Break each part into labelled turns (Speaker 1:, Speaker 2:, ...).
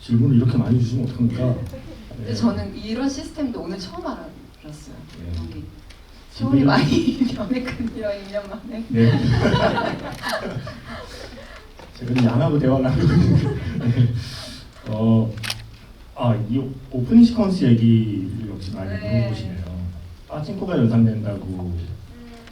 Speaker 1: 질문을 이렇게 많이 주시면 어떡합니까?
Speaker 2: 근데 저는 이런 시스템도 오늘 처음 알았어요. 여기
Speaker 1: 집이-
Speaker 2: 서울이 많이 변했군요, 2년 만에.
Speaker 1: 네. 제가 양하고 대화를 하고 있는데 이 오프닝 시퀀스 얘기를 역시 많이 물어보시네요. 빠찡코가 연상된다고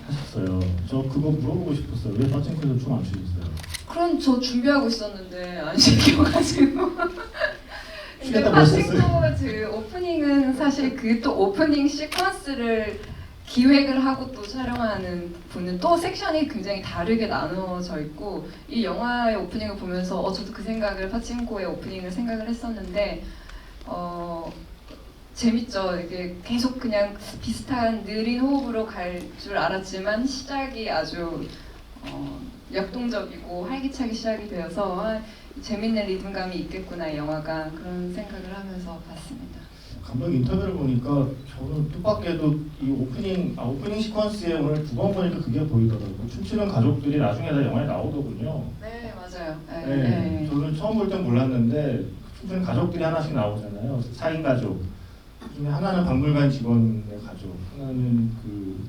Speaker 1: 하셨어요. 저 그거 물어보고 싶었어요. 왜 빠찡코에서 춤 안 추셨어요?
Speaker 2: 그럼 저 준비하고 있었는데 안 시켜가지고. 근데
Speaker 1: 추겠다
Speaker 2: 파싱코
Speaker 1: 그러셨어요?
Speaker 2: 그 오프닝은 사실 그 또 오프닝 시퀀스를 기획을 하고 또 촬영하는 분은 또 섹션이 굉장히 다르게 나누어져 있고, 이 영화의 오프닝을 보면서 저도 그 생각을, 파친코의 오프닝을 생각을 했었는데 재밌죠. 이게 계속 그냥 비슷한 느린 호흡으로 갈 줄 알았지만 시작이 아주 역동적이고 활기차게 시작이 되어서 재밌는 리듬감이 있겠구나 이 영화가, 그런 생각을 하면서 봤습니다.
Speaker 1: 감독 인터뷰를 보니까 저는 뜻밖에도 이 오프닝 시퀀스에 오늘 두 번 보니까 그게 보이더라고요. 춤추는 가족들이 나중에 다 영화에 나오더군요.
Speaker 2: 네, 맞아요. 네,
Speaker 1: 네,
Speaker 2: 네.
Speaker 1: 저는 처음 볼 땐 몰랐는데 춤추는 가족들이 하나씩 나오잖아요. 4인 가족. 중에 하나는 박물관 직원의 가족, 하나는 그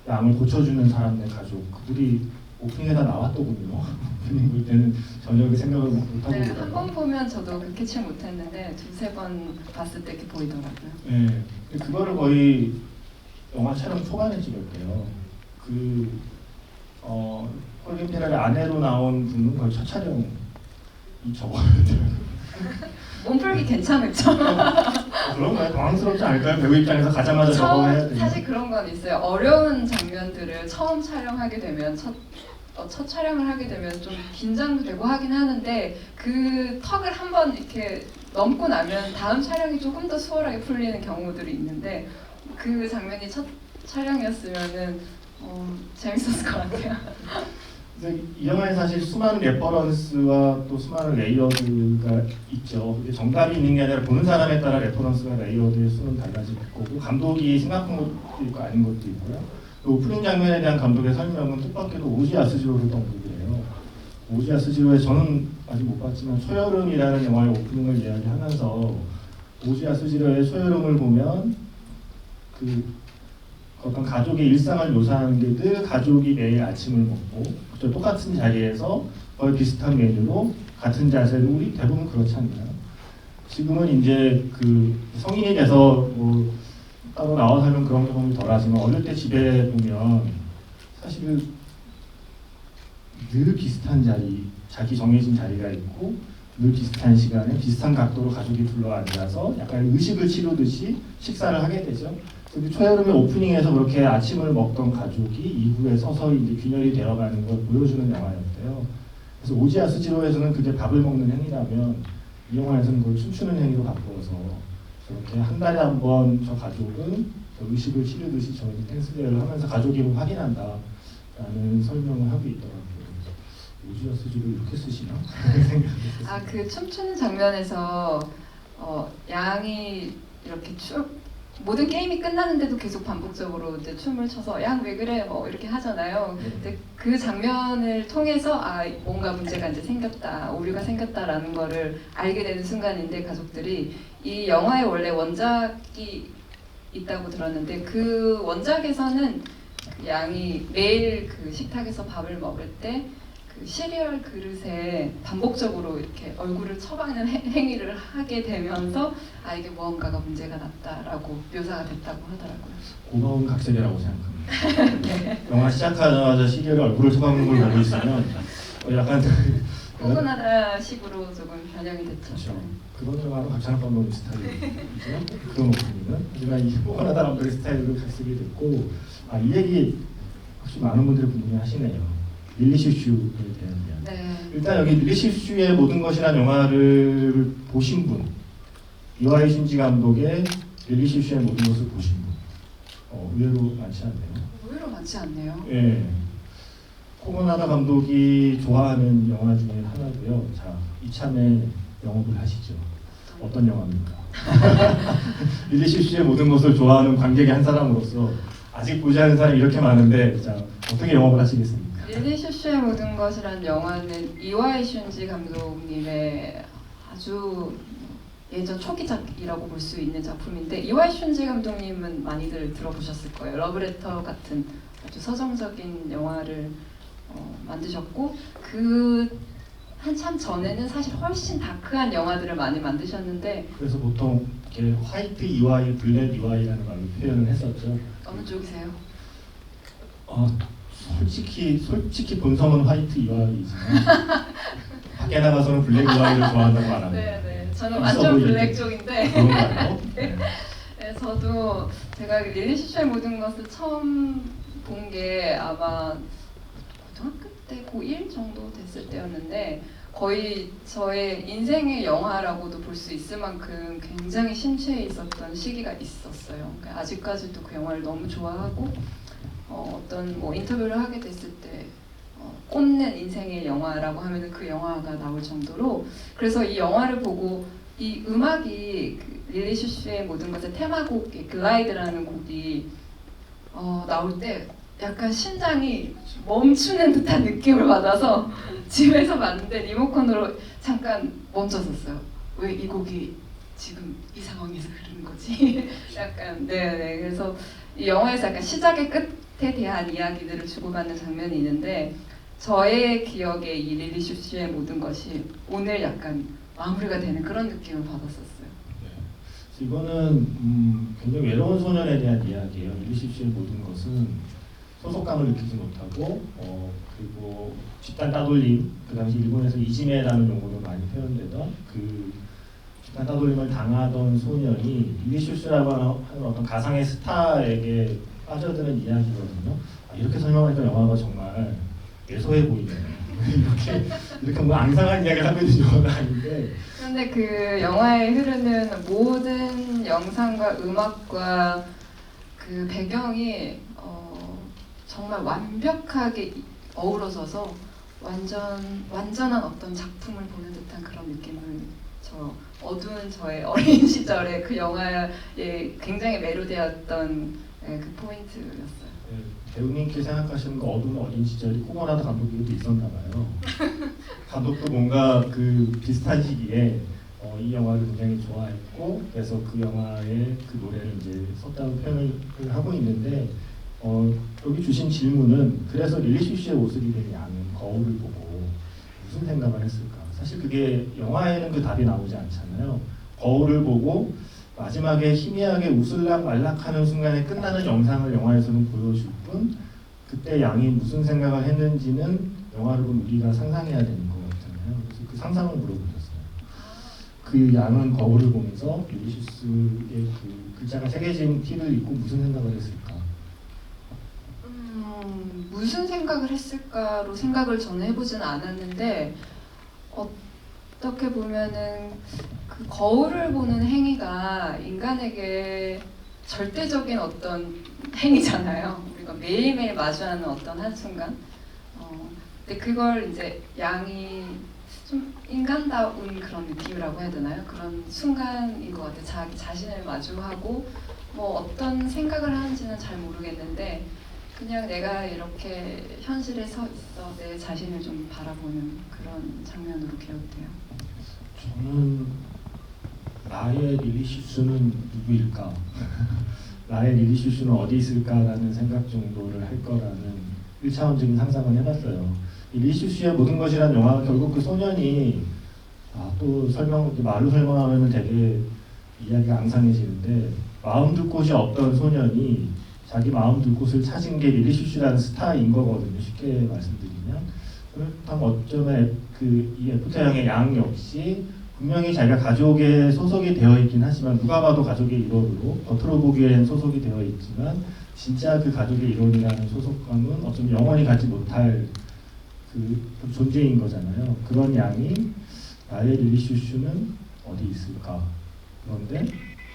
Speaker 1: 양을 고쳐주는 사람의 가족. 그들이 오프닝에 다 나왔더군요. 오프닝 볼 때는 전혀 그 생각을 못하고
Speaker 2: 네,
Speaker 1: 보다가.
Speaker 2: 한 번 보면 저도 그 캐치 못했는데 두세 번 봤을 때 이렇게 보이더라고요.
Speaker 1: 네, 근데 그거를 거의 영화 촬영 초반에 찍었대요. 콜린 페럴의 아내로 나온 분은 거의 첫 촬영이 저거였대요.
Speaker 2: 몸풀기 괜찮았죠?
Speaker 1: 그런 거에 당황스럽지 않을까요? 배우 입장에서 가자마자 저거 해야 되는.
Speaker 2: 사실 그런 건 있어요. 어려운 장면들을 처음 촬영하게 되면 첫 촬영을 하게 되면 좀 긴장도 되고 하긴 하는데, 그 턱을 한번 이렇게 넘고 나면 다음 촬영이 조금 더 수월하게 풀리는 경우들이 있는데, 그 장면이 첫 촬영이었으면은 재밌었을 것 같아요.
Speaker 1: 이 영화에 사실 수많은 레퍼런스와 또 수많은 레이어드가 있죠. 이게 정답이 있는 게 아니라 보는 사람에 따라 레퍼런스와 레이어드의 수는 달라질 거고, 감독이 생각한 것도 있고 아닌 것도 있고요. 그 오프닝 장면에 대한 감독의 설명은 뜻밖에도 오지 아스지로를 언급이에요. 오지 아스지로에 저는 아직 못 봤지만 초여름이라는 영화의 오프닝을 이야기하면서 오지 아스지로의 초여름을 보면 그 어떤 가족의 일상을 묘사하는 게 늘 가족이 매일 아침을 먹고 똑같은 자리에서 거의 비슷한 메뉴로 같은 자세로, 우리 대부분 그렇지 않나요? 지금은 이제 그 성인이 돼서 뭐 따로 나와 살면 그런 경험이 덜하지만 어릴 때 집에 보면 사실 늘 비슷한 자리, 자기 정해진 자리가 있고 늘 비슷한 시간에 비슷한 각도로 가족이 둘러앉아서 약간 의식을 치르듯이 식사를 하게 되죠. 근데 초여름의 오프닝에서 그렇게 아침을 먹던 가족이 이후에 서서히 이제 균열이 되어가는 걸 보여주는 영화였대요. 그래서 오지 아스지로에서는 그게 밥을 먹는 행위라면 이 영화에서는 그걸 춤추는 행위로 바꾸어서 저렇게 한 달에 한 번 저 가족은 저 의식을 치르듯이 저희 댄스대회를 하면서 가족임을 확인한다라는 설명을 하고 있더라고요. 오지 아스지로 이렇게 쓰시나?
Speaker 2: 그 춤추는 장면에서 양이 이렇게 모든 게임이 끝나는데도 계속 반복적으로 이제 춤을 춰서 양 왜 그래 뭐 이렇게 하잖아요. 근데 그 장면을 통해서 뭔가 문제가 이제 생겼다, 오류가 생겼다라는 거를 알게 되는 순간인데, 가족들이 이 영화에 원래 원작이 있다고 들었는데 그 원작에서는 그 양이 매일 그 식탁에서 밥을 먹을 때 그 시리얼 그릇에 반복적으로 이렇게 얼굴을 쳐박는 행위를 하게 되면서 이게 무언가가 문제가 났다라고 묘사가 됐다고 하더라고요.
Speaker 1: 고마운 각색이라고 생각합니다. 네. 영화 시작하자마자 시계를 얼굴을 쳐박는 걸 보고 있으면 약간
Speaker 2: 포근하다 식으로 조금 변형이 됐죠.
Speaker 1: 그렇죠. 그거는 바로 박찬욱 감독의 스타일이죠. 그런 오프닝은. 하지만 이 포근하다 감독의 스타일로 각색이 됐고, 이 얘기 혹시 많은 분들이 궁금해하시네요. 릴리 슈슈에 대한 이야기.
Speaker 2: 네.
Speaker 1: 일단 여기 릴리 슈슈의 모든 것이란 영화를 보신 분, 이와이 슌지 감독의 릴리 슈슈의 모든 것을 보신 분, 의외로 많지 않네요.
Speaker 2: 의외로 많지 않네요.
Speaker 1: 예. 코고나다 감독이 좋아하는 영화 중에 하나고요. 자, 이참에 영업을 하시죠. 어떤 영화입니까? 릴리 슈슈의 모든 것을 좋아하는 관객의 한 사람으로서 아직 보지 않은 사람이 이렇게 많은데, 자, 어떻게 영업을 하시겠습니까?
Speaker 2: 릴리 슈슈의 모든 것이란 영화는 이와이 슌지 감독님의 아주 예전 초기작이라고 볼 수 있는 작품인데 이와이 슌지 감독님은 많이들 들어보셨을 거예요. 러브레터 같은 아주 서정적인 영화를 만드셨고 그 한참 전에는 사실 훨씬 다크한 영화들을 많이 만드셨는데
Speaker 1: 그래서 보통 이렇게 화이트 이와이, 블랙 이와이라는 말로 표현을 했었죠.
Speaker 2: 어느 쪽이세요?
Speaker 1: 솔직히 본성은 화이트 이와이지만 밖에 나가서는 블랙 이와이를 좋아한다고 말합니다.
Speaker 2: 네, 저는
Speaker 1: 있어
Speaker 2: 완전
Speaker 1: 보이게.
Speaker 2: 블랙 쪽인데
Speaker 1: 그런가요?
Speaker 2: 네, 저도 제가 릴리 슈슈의 모든 것을 처음 본 게 아마 고등학교 때 고1 정도 됐을 때였는데 거의 저의 인생의 영화라고도 볼 수 있을 만큼 굉장히 심취해 있었던 시기가 있었어요. 그러니까 아직까지도 그 영화를 너무 좋아하고 어떤 뭐 인터뷰를 하게 됐을 때 꼽는 인생의 영화라고 하면 그 영화가 나올 정도로 그래서 이 영화를 보고 이 음악이 그 릴리 슈슈의 모든 것의 테마곡 글라이드라는 곡이 나올 때 약간 심장이 멈추는 듯한 느낌을 받아서 집에서 봤는데 리모컨으로 잠깐 멈춰섰어요. 왜 이 곡이 지금 이 상황에서 흐르는 거지? 약간 네. 그래서 이 영화에서 약간 시작의 끝에 대한 이야기들을 주고받는 장면이 있는데 저의 기억에 이 릴리 슈슈의 모든 것이 오늘 약간 마무리가 되는 그런 느낌을 받았었어요.
Speaker 1: 네. 이거는 굉장히 외로운 소년에 대한 이야기예요. 릴리 슈슈의 모든 것은 소속감을 느끼지 못하고 그리고 집단 따돌림, 그 당시 일본에서 이지메라는 용어로 많이 표현되던 그 집단 따돌림을 당하던 소년이 릴리 슈슈라고 하는 어떤 가상의 스타에게 빠져드는 이야기거든요. 이렇게 설명하니까 영화가 정말 애소해 보이네요. 이렇게 뭐 앙상한 이야기를 하고 있는 영화는 아닌데.
Speaker 2: 그런데 그 영화에 흐르는 모든 영상과 음악과 그 배경이 정말 완벽하게 어우러져서 완전한 어떤 작품을 보는 듯한 그런 느낌을 저 어두운 저의 어린 시절에 그 영화에 굉장히 매료되었던 그 포인트였어요.
Speaker 1: 네, 배우님께 생각하시는 거 어두운 어린 시절이 코모나도 감독에게도 있었나 봐요. 감독도 뭔가 그 비슷한 시기에 이 영화를 굉장히 좋아했고 그래서 그 영화의 그 노래를 이제 썼다고 표현을 하고 있는데 여기 주신 질문은 그래서 릴리 슈슈의 옷을 입은 양은 거울을 보고 무슨 생각을 했을까? 사실 그게 영화에는 그 답이 나오지 않잖아요. 거울을 보고 마지막에 희미하게 웃을락말락하는 순간에 끝나는 영상을 영화에서는 보여줄 뿐 그때 양이 무슨 생각을 했는지는 영화를 본 우리가 상상해야 되는 거잖아요. 그래서 그 상상을 물어보셨어요. 그 양은 거울을 보면서 릴리 슈슈의 그 글자가 새겨진 티를 입고 무슨 생각을 했을까?
Speaker 2: 무슨 생각을 했을까로 생각을 저는 해보진 않았는데 어떻게 보면은 그 거울을 보는 행위가 인간에게 절대적인 어떤 행위잖아요. 우리가 매일매일 마주하는 어떤 한순간. 근데 그걸 이제 양이 좀 인간다운 그런 느낌이라고 해야 되나요? 그런 순간인 것 같아요. 자기 자신을 마주하고 뭐 어떤 생각을 하는지는 잘 모르겠는데 그냥 내가 이렇게 현실에 서 있어 내 자신을 좀 바라보는 그런 장면으로 기억돼요.
Speaker 1: 저는 나의 릴리 슈슈는 누구일까? 나의 릴리 슈슈는 어디 있을까라는 생각 정도를 할 거라는 1차원적인 상상을 해봤어요. 이 릴리 슈슈의 모든 것이라는 영화가 결국 그 소년이 또 말로 설명하면 되게 이야기가 앙상해지는데 마음 둘 곳이 없던 소년이 자기 마음 둘 곳을 찾은 게 릴리 슈슈라는 스타인 거거든요. 쉽게 말씀드리면 그렇다면 어쩌면 이 애프터형의 양 역시 분명히 자기가 가족에 소속이 되어 있긴 하지만 누가 봐도 가족의 일원으로 겉으로 보기엔 소속이 되어 있지만 진짜 그 가족의 일원이라는 소속감은 어쩌면 영원히 갖지 못할 그 존재인 거잖아요. 그런 양이 나의 릴리 슈슈는 어디 있을까? 그런데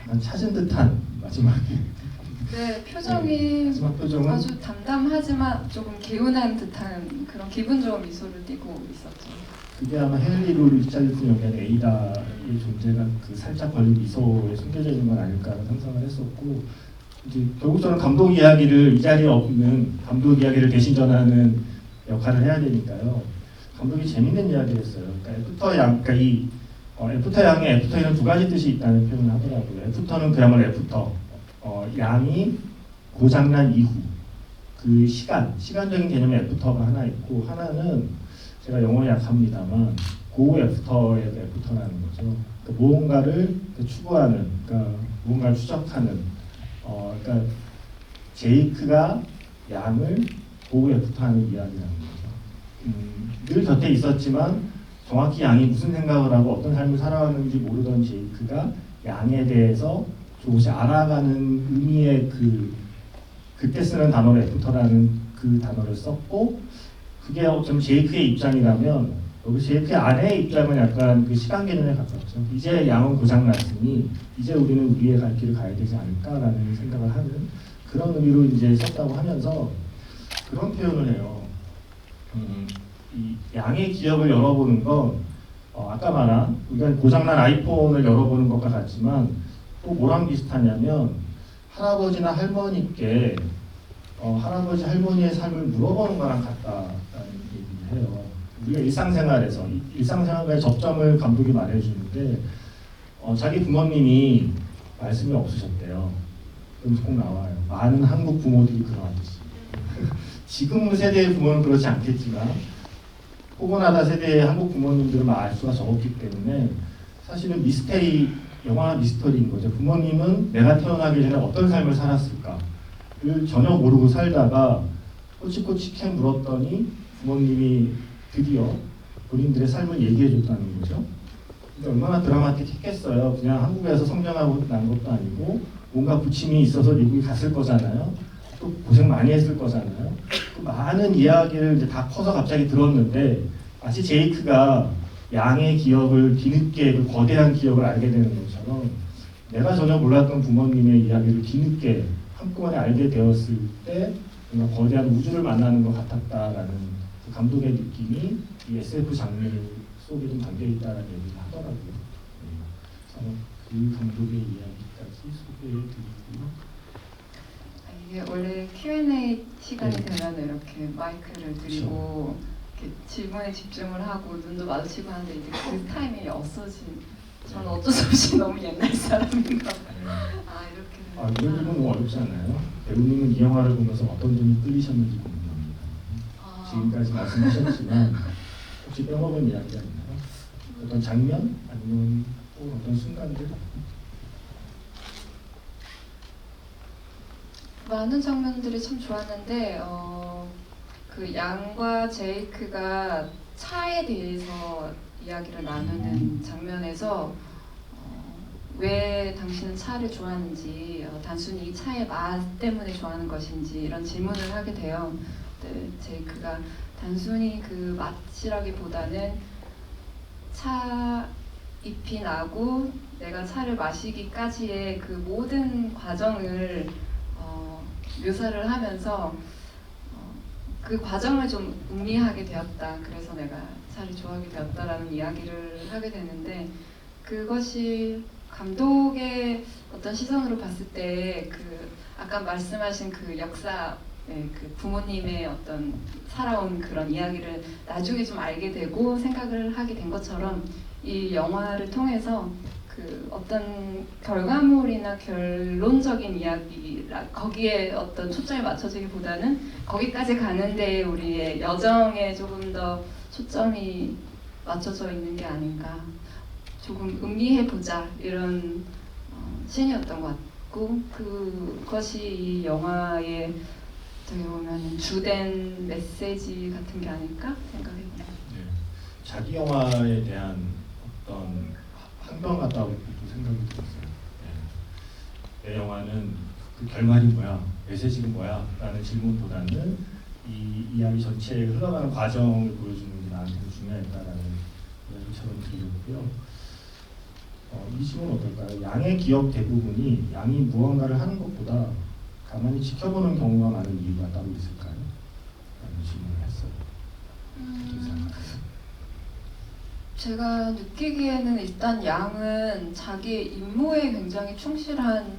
Speaker 1: 약간 찾은 듯한 마지막에
Speaker 2: 네, 표정이
Speaker 1: 마지막 표정은
Speaker 2: 아주 담담하지만 조금 개운한 듯한 그런 기분 좋은 미소를 띠고 있었죠.
Speaker 1: 그게 아마 헨리 루 리차드슨 연기하는 에이다의 존재가 그 살짝 걸린 미소에 숨겨져 있는 건 아닐까라는 상상을 했었고 이제 결국 저는 감독 이야기를 이 자리에 없는 감독 이야기를 대신 전하는 역할을 해야 되니까요. 감독이 재밌는 이야기를 했어요. 그러니까 이 애프터 양의 애프터에는 두 가지 뜻이 있다는 표현을 하더라고요. 애프터는 그야말로 애프터, 양이 고장난 이후 그 시간적인 개념의 애프터가 하나 있고, 하나는 제가 영어에 약합니다만 고 애프터의 애프터라는 거죠. 그러니까 무언가를 추구하는, 그러니까 무언가를 추적하는, 그러니까 제이크가 양을 고 애프터하는 이야기라는 거죠. 늘 곁에 있었지만 정확히 양이 무슨 생각을 하고 어떤 삶을 살아왔는지 모르던 제이크가 양에 대해서 조금씩 알아가는 의미의 그때 쓰는 단어로 애프터라는 그 단어를 썼고, 그게 어쩌면 제이크의 입장이라면 여기 제이크의 아내의 입장은 약간 그 시간 개념에 가깝죠. 이제 양은 고장났으니 이제 우리는 우리의 갈 길을 가야 되지 않을까라는 생각을 하는 그런 의미로 이제 썼다고 하면서 그런 표현을 해요. 이 양의 기억을 열어보는 건 아까 말한 우리가 고장난 아이폰을 열어보는 것과 같지만 또 뭐랑 비슷하냐면 할아버지나 할머니께 할아버지 할머니의 삶을 물어보는 거랑 같다라는 얘기를 해요. 우리가 일상생활과의 접점을 감독이 말해주는데 자기 부모님이 말씀이 없으셨대요. 그럼 꼭 나와요. 많은 한국 부모들이 그러하듯이. 지금 세대의 부모는 그렇지 않겠지만 포고나다 세대의 한국 부모님들은 알 수가 적었기 때문에 사실은 영화 미스터리인 거죠. 부모님은 내가 태어나기 전에 어떤 삶을 살았을까를 전혀 모르고 살다가 꼬치꼬치 캐 물었더니 부모님이 드디어 본인들의 삶을 얘기해 줬다는 거죠. 근데 얼마나 드라마틱했겠어요. 그냥 한국에서 성장하고 난 것도 아니고 뭔가 부침이 있어서 미국에 갔을 거잖아요. 또 고생 많이 했을 거잖아요. 그 많은 이야기를 이제 다 커서 갑자기 들었는데 마치 제이크가 양의 기억을 뒤늦게 그 거대한 기억을 알게 되는 것처럼 내가 전혀 몰랐던 부모님의 이야기를 뒤늦게 한꺼번에 알게 되었을 때 뭔가 거대한 우주를 만나는 것 같았다라는 그 감독의 느낌이 이 SF 장르 속에 좀 담겨 있다라는 얘기를 하더라고요. 그래서 그 감독의 이야기까지 소개해드리고요.
Speaker 2: 이게 원래 Q&A 시간이 되면 이렇게 마이크를 드리고 이렇게 질문에 집중을 하고 눈도 마주치고 하는데 이제 그 타이밍이 없어진. 저는 어쩔 수 없이 너무 옛날 사람인가 봐요. 이렇게.
Speaker 1: 이런 부분은 어렵지 않아요? 배우님은 이 영화를 보면서 어떤 점이 끌리셨는지 궁금합니다. 지금까지 말씀하셨지만 혹시 빼먹은 이야기가 있나요? 어떤 장면? 아니면 또 어떤 순간들?
Speaker 2: 많은 장면들이 참 좋았는데 그 양과 제이크가 차에 대해서 이야기를 나누는 장면에서 왜 당신은 차를 좋아하는지, 단순히 이 차의 맛 때문에 좋아하는 것인지 이런 질문을 하게 돼요. 네, 제이크가 단순히 그 맛이라기보다는 차 잎이 나고 내가 차를 마시기까지의 그 모든 과정을 묘사를 하면서 그 과정을 좀 음미하게 되었다. 그래서 내가 차를 좋아하게 되었다라는 이야기를 하게 되는데, 그것이 감독의 어떤 시선으로 봤을 때 그 아까 말씀하신 그 역사, 그 부모님의 어떤 살아온 그런 이야기를 나중에 좀 알게 되고 생각을 하게 된 것처럼 이 영화를 통해서 그 어떤 결과물이나 결론적인 이야기, 거기에 어떤 초점이 맞춰지기보다는 거기까지 가는데 우리의 여정에 조금 더 초점이 맞춰져 있는 게 아닌가, 조금 음미해보자 이런 신이었던 것 같고, 그것이 이 영화의 어떻게 보면 주된 메시지 같은 게 아닐까 생각해봅니다.
Speaker 1: 네, 자기 영화에 대한 어떤 한편 같다고 생각이 들었어요. 네. 내 영화는 그 결말이 뭐야, 메시지가 뭐야 라는 질문보다는 이 이야기 전체에 흘러가는 과정을 보여주는 게 나한테는 중요했다라는 이야기처럼 들렸고요. 이 질문은 어떨까요? 양의 기억 대부분이 양이 무언가를 하는 것보다 가만히 지켜보는 경우가 많은 이유가 따로 있을까요? 라는 질문을 했어요. 어떻게 생각하세요?
Speaker 2: 제가 느끼기에는 일단 양은 자기 임무에 굉장히 충실한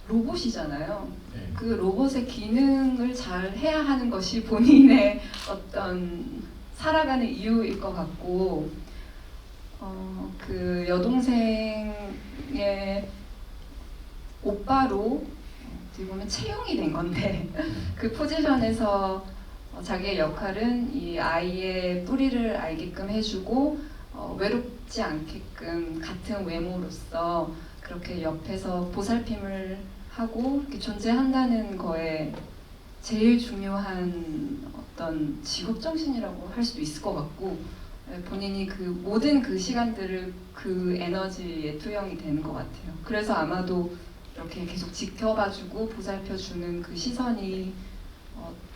Speaker 2: 로봇이잖아요.
Speaker 1: 네.
Speaker 2: 그 로봇의 기능을 잘 해야 하는 것이 본인의 어떤 살아가는 이유일 것 같고, 그 여동생의 오빠로 어떻게 보면 채용이 된 건데 그 포지션에서 자기의 역할은 이 아이의 뿌리를 알게끔 해주고 외롭지 않게끔 같은 외모로서 그렇게 옆에서 보살핌을 하고 이렇게 존재한다는 거에 제일 중요한 어떤 직업 정신이라고 할 수도 있을 것 같고 본인이 그 모든 그 시간들을 그 에너지에 투영이 되는 것 같아요. 그래서 아마도 이렇게 계속 지켜봐주고 보살펴주는 그 시선이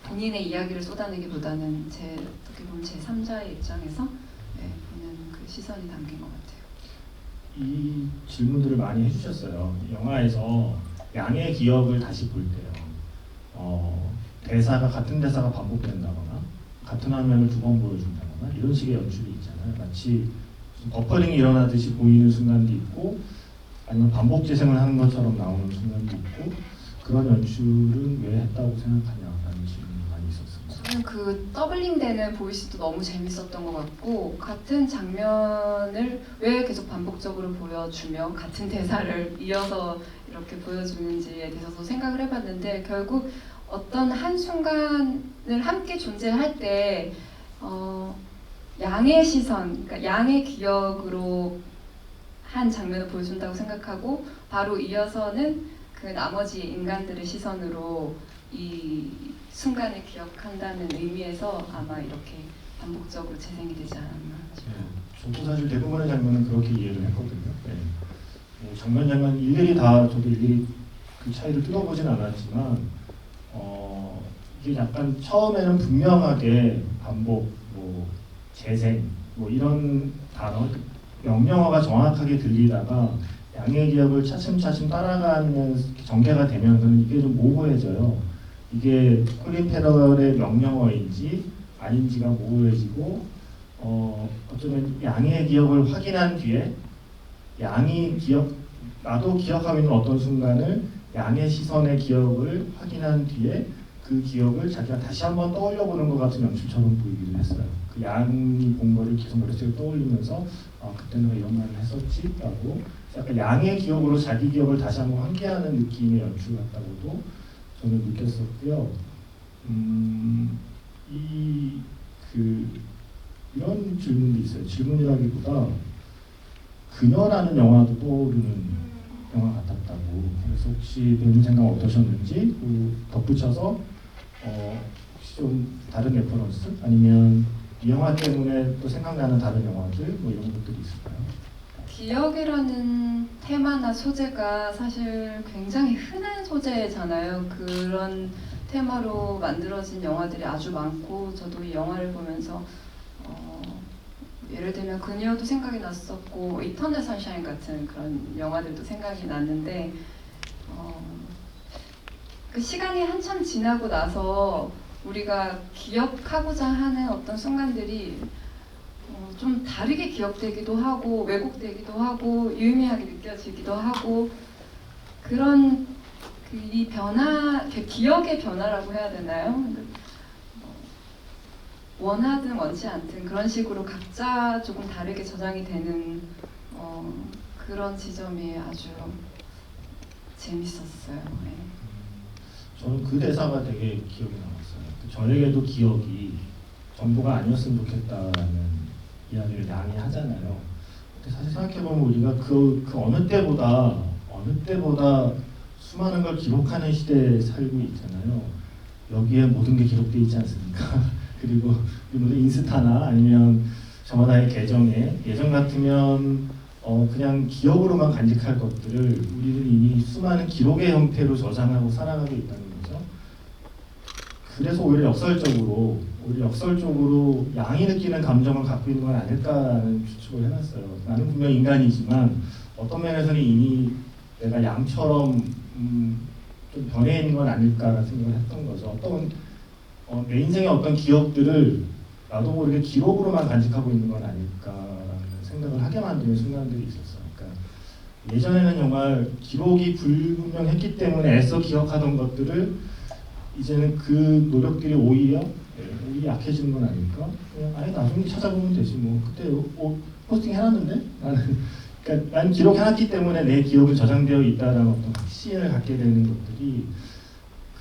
Speaker 2: 본인의 이야기를 쏟아내기보다는 어떻게 보면 제 3자의 입장에서 보는 그 시선이 담긴 것 같아요.
Speaker 1: 이 질문들을 많이 해주셨어요. 영화에서 양의 기억을 다시 볼 때요. 같은 대사가 반복된다거나 같은 화면을 두 번 보여준다거나 이런 식의 연출이 있잖아요. 마치 버퍼링이 일어나듯이 보이는 순간도 있고 아니면 반복 재생을 하는 것처럼 나오는 순간도 있고 그런 연출은 왜 했다고 생각하냐라는 질문이 많이 있었습니다.
Speaker 2: 저는 그 더블링 되는 보이스도 너무 재밌었던 것 같고 같은 장면을 왜 계속 반복적으로 보여주며 같은 대사를 이어서 이렇게 보여주는지에 대해서 생각을 해봤는데 결국 어떤 한순간을 함께 존재할 때 양의 시선, 그러니까 양의 기억으로 한 장면을 보여준다고 생각하고 바로 이어서는 그 나머지 인간들의 시선으로 이 순간을 기억한다는 의미에서 아마 이렇게 반복적으로 재생이 되지 않았나 싶어요.
Speaker 1: 저도 사실 대부분의 장면은 그렇게 이해를 했거든요. 장면 일일이 다 저도 일일이 그 차이를 뜯어보진 않았지만 이게 약간 처음에는 분명하게 반복, 재생, 이런 단어, 명령어가 정확하게 들리다가 양의 기억을 차츰차츰 따라가면 전개가 되면서는 이게 좀 모호해져요. 이게 콜린 페럴의 명령어인지 아닌지가 모호해지고 어쩌면 양의 기억을 확인한 뒤에 나도 기억하고 있는 어떤 순간을 양의 시선의 기억을 확인한 뒤에 그 기억을 자기가 다시 한번 떠올려보는 것 같은 연출처럼 보이기도 했어요. 그 양이 본 거를 계속 머릿속에 떠올리면서 그때 내가 이런 말을 했었지? 라고 약간 양의 기억으로 자기 기억을 다시 한번 환기하는 느낌의 연출 같다고도 저는 느꼈었고요. 이런 질문도 있어요. 질문이라기보다 그녀라는 영화도 떠오르는 영화 같았다고. 그래서 혹시 배우님 생각 어떠셨는지 덧붙여서 혹시 좀 다른 레퍼런스 아니면 이 영화 때문에 또 생각나는 다른 영화들 이런 것들이 있을까요?
Speaker 2: 기억이라는 테마나 소재가 사실 굉장히 흔한 소재잖아요. 그런 테마로 만들어진 영화들이 아주 많고 저도 이 영화를 보면서 예를 들면 그녀도 생각이 났었고 이터널 선샤인 같은 그런 영화들도 생각이 났는데 그 시간이 한참 지나고 나서 우리가 기억하고자 하는 어떤 순간들이 좀 다르게 기억되기도 하고 왜곡되기도 하고 유의미하게 느껴지기도 하고 그런 이 변화, 기억의 변화라고 해야 되나요? 원하든 원치 않든 그런 식으로 각자 조금 다르게 저장이 되는 그런 지점이 아주 재밌었어요. 네.
Speaker 1: 저는 그 대사가 되게 기억에 남았어요. 저에게도 기억이 전부가 아니었으면 좋겠다는 이야기를 양이 하잖아요. 근데 사실 생각해보면 우리가 그 어느 때보다 수많은 걸 기록하는 시대에 살고 있잖아요. 여기에 모든 게 기록되어 있지 않습니까? 그리고 인스타나 아니면 저마다의 계정에 예전 같으면 그냥 기억으로만 간직할 것들을 우리는 이미 수많은 기록의 형태로 저장하고 살아가고 있다는 거죠. 그래서 오히려 역설적으로 양이 느끼는 감정을 갖고 있는 건 아닐까라는 추측을 해놨어요. 나는 분명 인간이지만 어떤 면에서는 이미 내가 양처럼 좀 변해 있는 건 아닐까라는 생각을 했던 거죠. 내 인생의 어떤 기억들을 나도 모르게 기록으로만 간직하고 있는 건 아닐까라는 생각을 하게 만드는 순간들이 있었어요. 그러니까 예전에는 정말 기록이 불분명했기 때문에 애써 기억하던 것들을 이제는 그 노력들이 오히려 약해지는 건 아닐까? 그냥 아예 나중에 찾아보면 되지 뭐. 그때 포스팅 해놨는데 나는 그러니까 난 기록해놨기 때문에 내 기억은 저장되어 있다라는 어떤 확신을 갖게 되는 것들이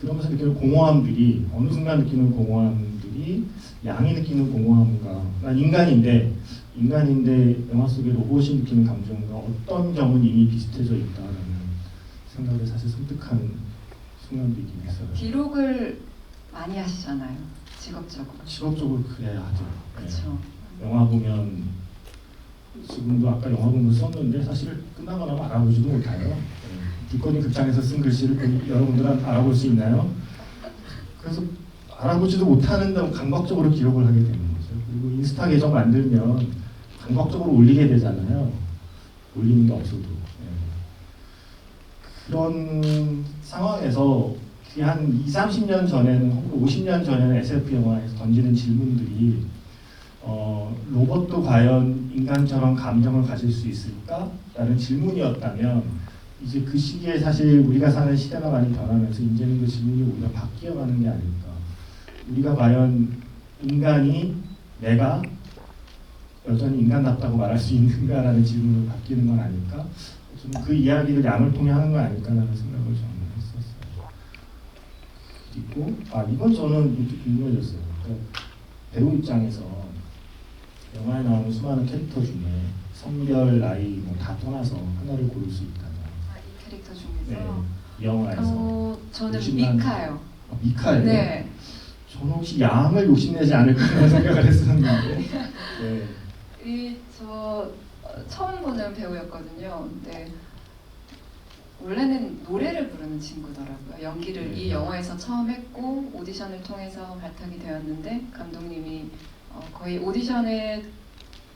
Speaker 1: 그러면서 느끼는 공허함들이 어느 순간 느끼는 공허함들이 양이 느끼는 공허함과 난 인간인데 영화 속의 로봇이 느끼는 감정과 어떤 점은 이미 비슷해져 있다라는 생각을 사실 선택한 순간도 있긴 했어요.
Speaker 2: 기록을 많이 하시잖아요. 직업적으로.
Speaker 1: 그래야 하죠.
Speaker 2: 그렇죠.
Speaker 1: 영화 보면 지금도 아까 영화 보면 썼는데 사실 끝나고 나면 알아보지도 못해요. 길거리 극장에서 쓴 글씨를 여러분들은 알아볼 수 있나요? 그래서 알아보지도 못하는데 감각적으로 기록을 하게 되는 거죠. 그리고 인스타 계정 만들면 감각적으로 올리게 되잖아요. 올리는 게 없어도. 그런 상황에서 한 20, 30년 전에는 혹은 50년 전에는 SF 영화에서 던지는 질문들이 로봇도 과연 인간처럼 감정을 가질 수 있을까? 라는 질문이었다면 이제 그 시기에 사실 우리가 사는 시대가 많이 변하면서 이제는 그 질문이 오히려 바뀌어가는 게 아닐까. 우리가 과연 내가 여전히 인간답다고 말할 수 있는가라는 질문으로 바뀌는 건 아닐까? 좀 그 이야기를 양을 통해 하는 건 아닐까라는 생각을 저는 했었어요. 그리고 이건 저는 이렇게 궁금해졌어요. 그러니까 배우 입장에서 영화에 나오는 수많은 캐릭터 중에 성별, 나이 다 떠나서 하나를 고를 수 있다면
Speaker 2: 이 캐릭터 중에서?
Speaker 1: 네, 이 영화에서
Speaker 2: 저는
Speaker 1: 50만
Speaker 2: 미카요.
Speaker 1: 미카예요?
Speaker 2: 네.
Speaker 1: 저는 혹시 양을 욕심내지 않을까 생각을 했었는데
Speaker 2: 저 처음 보는 배우였거든요. 근데 원래는 노래를 부르는 친구더라고요. 연기를 이 영화에서 처음 했고 오디션을 통해서 발탁이 되었는데 감독님이 거의 오디션의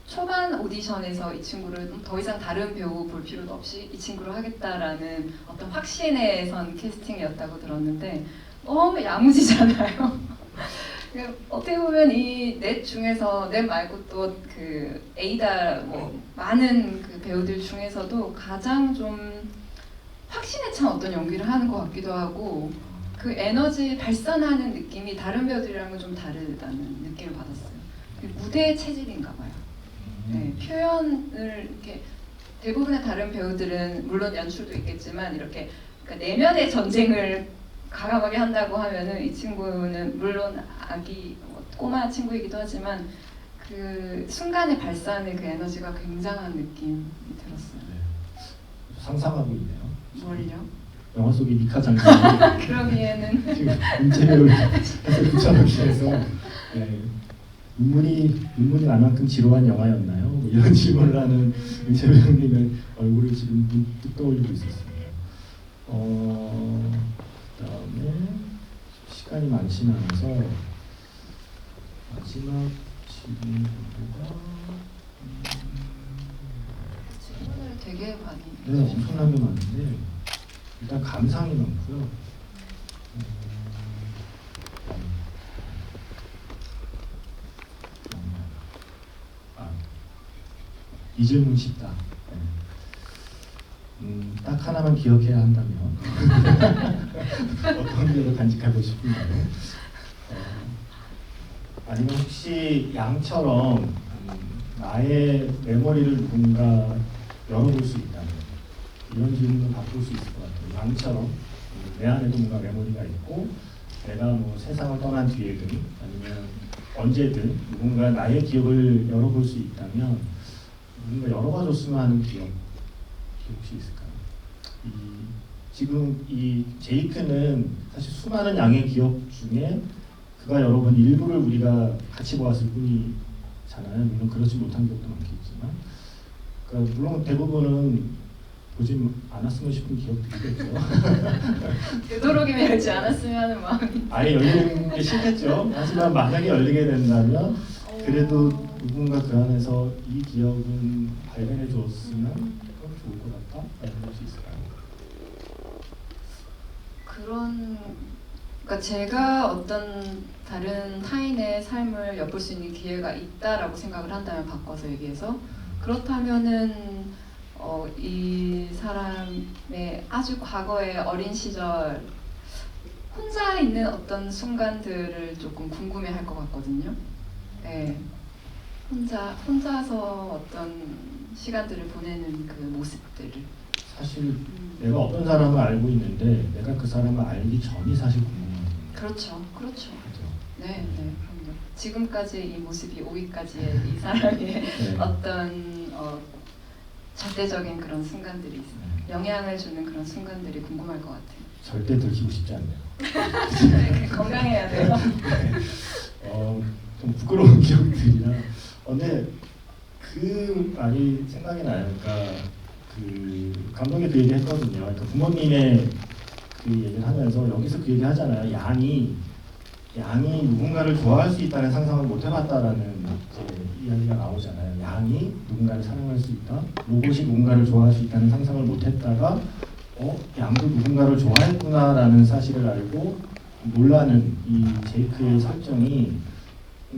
Speaker 2: 초반 오디션에서 이 친구를 더 이상 다른 배우 볼 필요도 없이 이 친구로 하겠다라는 어떤 확신에 선 캐스팅이었다고 들었는데 너무 야무지잖아요. 어떻게 보면 이 넷 중에서 넷 말고 또 그 에이다 많은 그 배우들 중에서도 가장 좀 확신에 찬 어떤 연기를 하는 것 같기도 하고 그 에너지 발산하는 느낌이 다른 배우들이랑은 좀 다르다는 느낌을 받았어요. 무대의 체질인가 봐요. 네, 표현을 이렇게 대부분의 다른 배우들은 물론 연출도 있겠지만 이렇게 그러니까 내면의 전쟁을 과감하게 한다고 하면은 이 친구는 물론 꼬마 친구이기도 하지만 그 순간에 발산의 그 에너지가 굉장한 느낌이 들었어요.
Speaker 1: 네. 상상하고 있네요.
Speaker 2: 뭘요?
Speaker 1: 영화 속의 미카 장면이
Speaker 2: 그러기에는
Speaker 1: 지금 은채배우를 해서 붙여놓기 해서 눈물이 날 만큼 지루한 영화였나요? 이런 질문을 하는 은채배우님의 얼굴을 지금 문득 떠올리고 있었습니다. 그다음에 시간이 많지는 않아서 마지막 질문가
Speaker 2: 질문을 되게 많이
Speaker 1: 엄청나게 많은데 일단 감상이 많고요. 이 질문 쉽다. 딱 하나만 기억해야 한다면 어떤 대로 간직하고 싶은가요? 아니면 혹시 양처럼 나의 메모리를 누군가 열어볼 수 있다면 이런 질문을 바꿀 수 있을 것 같아요. 양처럼 내 안에도 뭔가 메모리가 있고 내가 세상을 떠난 뒤에든 아니면 언제든 누군가 나의 기억을 열어볼 수 있다면 누군가 열어봐줬으면 하는 기억 혹시 있을까요? 지금 이 제이크는 사실 수많은 양의 기억 중에 그가 열어본 일부를 우리가 같이 보았을 뿐이잖아요. 물론 그렇지 못한 기억도 많겠지만 그러니까 물론 대부분은 보지 않았으면 싶은 기억들이겠죠.
Speaker 2: 되도록이면 열지 않았으면 하는 마음이
Speaker 1: 아예 열리는 게 싫겠죠. 하지만 만약에 열리게 된다면 그래도 누군가 그 안에서 이 기억은 발견해 주었으면 그럼 좋을 것 같다? 라는 것이 있을까요?
Speaker 2: 그러니까 제가 어떤 다른 타인의 삶을 엿볼 수 있는 기회가 있다라고 생각을 한다면 바꿔서 얘기해서 그렇다면은 이 사람의 아주 과거의 어린 시절 혼자 있는 어떤 순간들을 조금 궁금해할 것 같거든요. 네. 혼자서 어떤 시간들을 보내는 그 모습들을.
Speaker 1: 사실 내가 어떤 사람을 알고 있는데 내가 그 사람을 알기 전이 사실 궁금한 거예요.
Speaker 2: 그렇죠.
Speaker 1: 그죠?
Speaker 2: 네, 그럼요. 지금까지 이 모습이 오기까지의 이 사람의
Speaker 1: 네.
Speaker 2: 어떤 절대적인 그런 순간들이 있어요. 영향을 주는 그런 순간들이 궁금할 것 같아요.
Speaker 1: 절대 들키고 싶지 않네요.
Speaker 2: 건강해야 돼요.
Speaker 1: 좀 부끄러운 기억들이라. 근데 그 말이 생각이 나요. 그러니까 그 감독이 그 얘기 했거든요. 그러니까 부모님의 그 얘기를 하면서 여기서 그 얘기 하잖아요. 양이 누군가를 좋아할 수 있다는 상상을 못 해봤다라는 이제 이야기가 나오잖아요. 양이 누군가를 사랑할 수 있다, 로봇이 누군가를 좋아할 수 있다는 상상을 못 했다가 양도 누군가를 좋아했구나라는 사실을 알고 놀라는 이 제이크의 설정이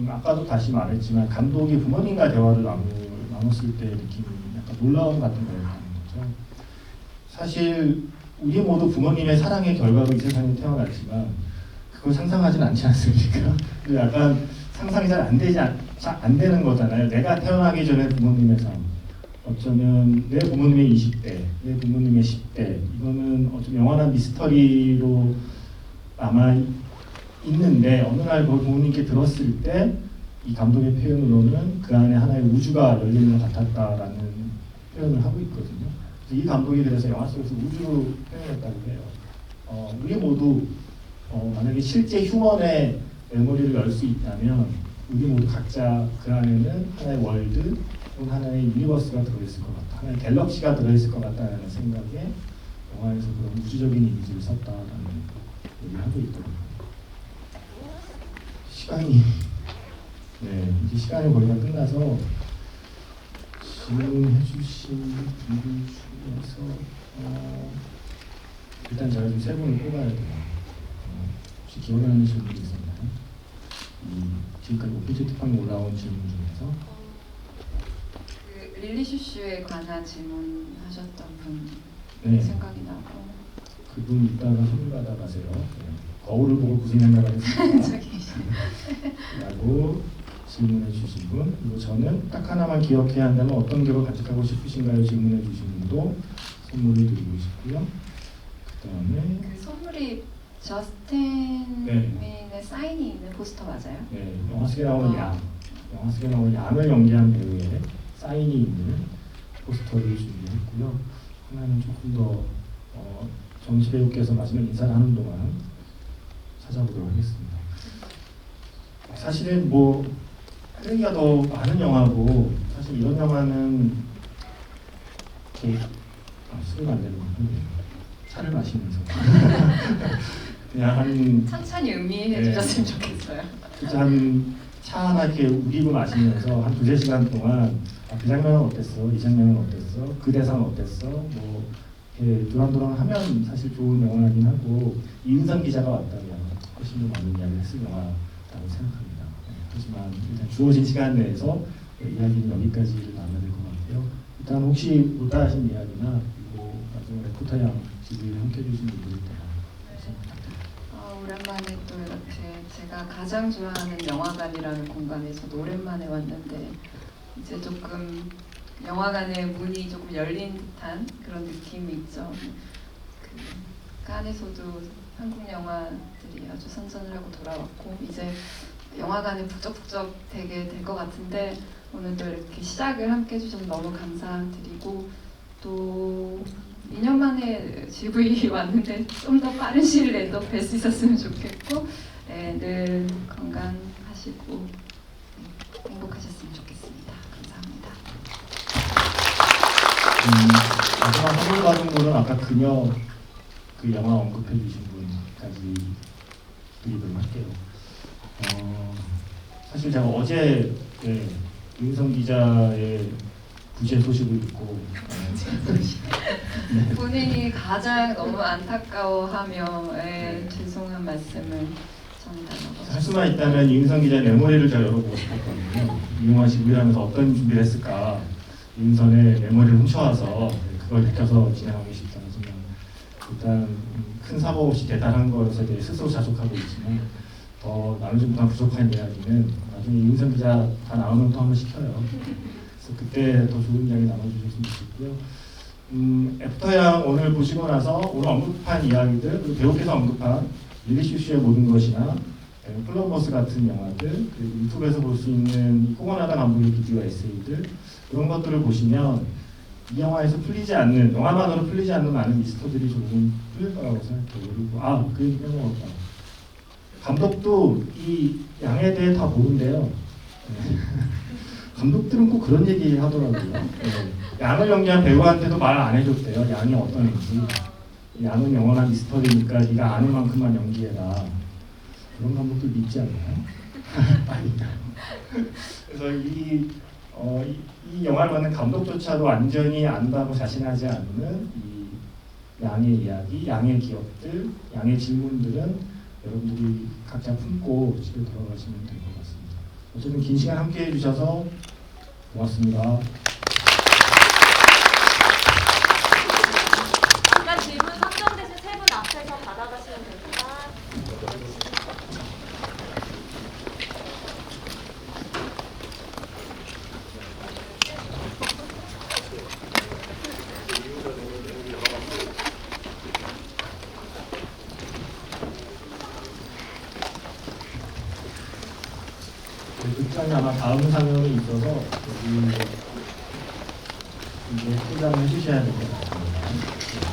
Speaker 1: 아까도 다시 말했지만 감독이 부모님과 대화를 나눴을 때 느낌이 약간 놀라움 같은 거였다는 거죠. 사실 우리 모두 부모님의 사랑의 결과로 이 세상에 태어났지만 그걸 상상하진 않지 않습니까? 약간 상상이 잘 안 되는 거잖아요. 내가 태어나기 전에 부모님의 삶, 어쩌면 내 부모님의 20대, 내 부모님의 10대, 이거는 어쩌면 영원한 미스터리로 남아 있는데 어느 날 그걸 부모님께 들었을 때 이 감독의 표현으로는 그 안에 하나의 우주가 열리는 것 같았다라는 표현을 하고 있거든요. 그래서 이 감독이 그래서 영화 속에서 우주로 표현했다고 해요. 우리 모두 만약에 실제 휴먼의 메모리를 열 수 있다면 우리 모두 각자 그 안에는 하나의 월드 또는 하나의 유니버스가 들어있을 것 같다, 하나의 갤럭시가 들어있을 것 같다는 생각에 영화에서 그런 우주적인 이미지를 썼다라는 얘기를 하고 있거든요. 이제 시간이 거의 다 끝나서 질문해주신 분들 중에서 일단 제가 좀 세 분을 뽑아야 돼요. 혹시 기억나는 질문이 있었나요? 지금까지 오피지 특판에 올라온 질문 중에서
Speaker 2: 그 릴리 슈슈에 관한 질문하셨던 분
Speaker 1: 네.
Speaker 2: 생각이 나고.
Speaker 1: 그분 이따가 선물 받아가세요. 거울을 보고 무슨 생각을 했을까? 라고 질문해 주신 분. 그리고 저는 딱 하나만 기억해야 한다면 어떤 기억을 간직하고 싶으신가요? 질문해 주신 분도 선물을 드리고 싶고요. 그 다음에
Speaker 2: 그 선물이 저스틴 민의 사인이 있는 포스터 맞아요?
Speaker 1: 네, 영화 속에 나오는 영화 속에 나오는 양을 연기한 배우의 사인이 있는 포스터를 준비했고요. 하나는 조금 더 정지 배우께서 마지막 인사를 하는 동안 찾아보도록 하겠습니다. 사실은 뭐 할 얘기가 더 많은 영화고 사실 이런 영화는 술을 안 되는 거 차를 마시면서 그냥 한
Speaker 2: 천천히 음미해 주셨으면 좋겠어요.
Speaker 1: 진짜 한 차 하나 이렇게 우기고 마시면서 한 2-3시간 동안 그 장면은 어땠어? 이 장면은 어땠어? 그 대사는 어땠어? 뭐 이렇게 두랑두랑하면 사실 좋은 영화이긴 하고 이은선 기자가 왔다면 훨씬 더 많은 이야기를 했을 영화라고 생각합니다. 하지만 일단 주어진 시간 내에서 이야기는 여기까지를 나눠야 될 것 같고요. 일단 혹시 못다하신 이야기나 그리고 나중에 레포터양 집을 함께해 주신 분들
Speaker 2: 오랜만에 또 이렇게 제가 가장 좋아하는 영화관이라는 공간에 저도 오랜만에 왔는데 이제 조금 영화관의 문이 조금 열린 듯한 그런 느낌이 있죠. 그 안에서도 한국 영화들이 아주 선전을 하고 돌아왔고 이제 영화관에 북적북적 되게 될 것 같은데 오늘 또 이렇게 시작을 함께 해주셔서 너무 감사드리고 또 2년 만에 GV 왔는데 좀 더 빠른 시일 내도 뵐 수 있었으면 좋겠고 늘 건강하시고 행복하셨으면 좋겠습니다. 감사합니다.
Speaker 1: 마지막 선물 받은 분은 아까 그녀 그 영화 언급해 주신 분까지 드리도록 할게요. 사실 제가 어제 윤성 기자의 부재 소식을 듣고
Speaker 2: 본인이 가장 너무 안타까워하며 죄송한 말씀을 전달하고
Speaker 1: 할 수만 있다면 윤성 기자의 메모리를 제가 열어보고 싶었거든요. 이용화 지구를 하면서 어떤 준비를 했을까. 윤선의 메모리를 훔쳐와서 그걸 밝혀서 진행하고 싶다 하지만 일단 큰 사고 없이 대단한 것에 대해 스스로 자족하고 있지만 나누지 못한 부족한 이야기는 나중에 이은선 기자 다 나오면 또 한번 시켜요. 그래서 그때 더 좋은 이야기 나눠주셨으면 좋겠고요. 애프터양 오늘 보시고 나서 오늘 언급한 이야기들, 그리고 배우께서 언급한 릴리 슈슈의 모든 것이나 플러버스 같은 영화들, 그리고 유튜브에서 볼 수 있는 이 코고나다 감독의 비디오 에세이들, 그런 것들을 보시면 이 영화에서 풀리지 않는, 영화만으로 풀리지 않는 많은 미스터들이 조금 풀릴 거라고 생각해요. 그리고 그 얘기 빼먹었다. 감독도 이 양에 대해 다 모른대요. 감독들은 꼭 그런 얘기 하더라고요. 양을 연기한 배우한테도 말 안 해줬대요. 양이 어떤 애인지. 양은 영원한 미스터리니까 네가 아는 만큼만 연기해라. 그런 감독들 믿지 않나요? 아니다. 그래서 이 영화를 만든 감독조차도 완전히 안다고 자신하지 않는 이 양의 이야기, 양의 기억들, 양의 질문들은 여러분들이 각자 품고 집에 돌아가시면 될 것 같습니다. 어쨌든 긴 시간 함께 해주셔서 고맙습니다.
Speaker 3: 잠깐 질문 선정되신 세 분 앞에서 받아가시면 됩니다.
Speaker 1: 극장이 아마 다음 상영이 있어서 여기 이제 포장을 해주셔야 될 것 같습니다.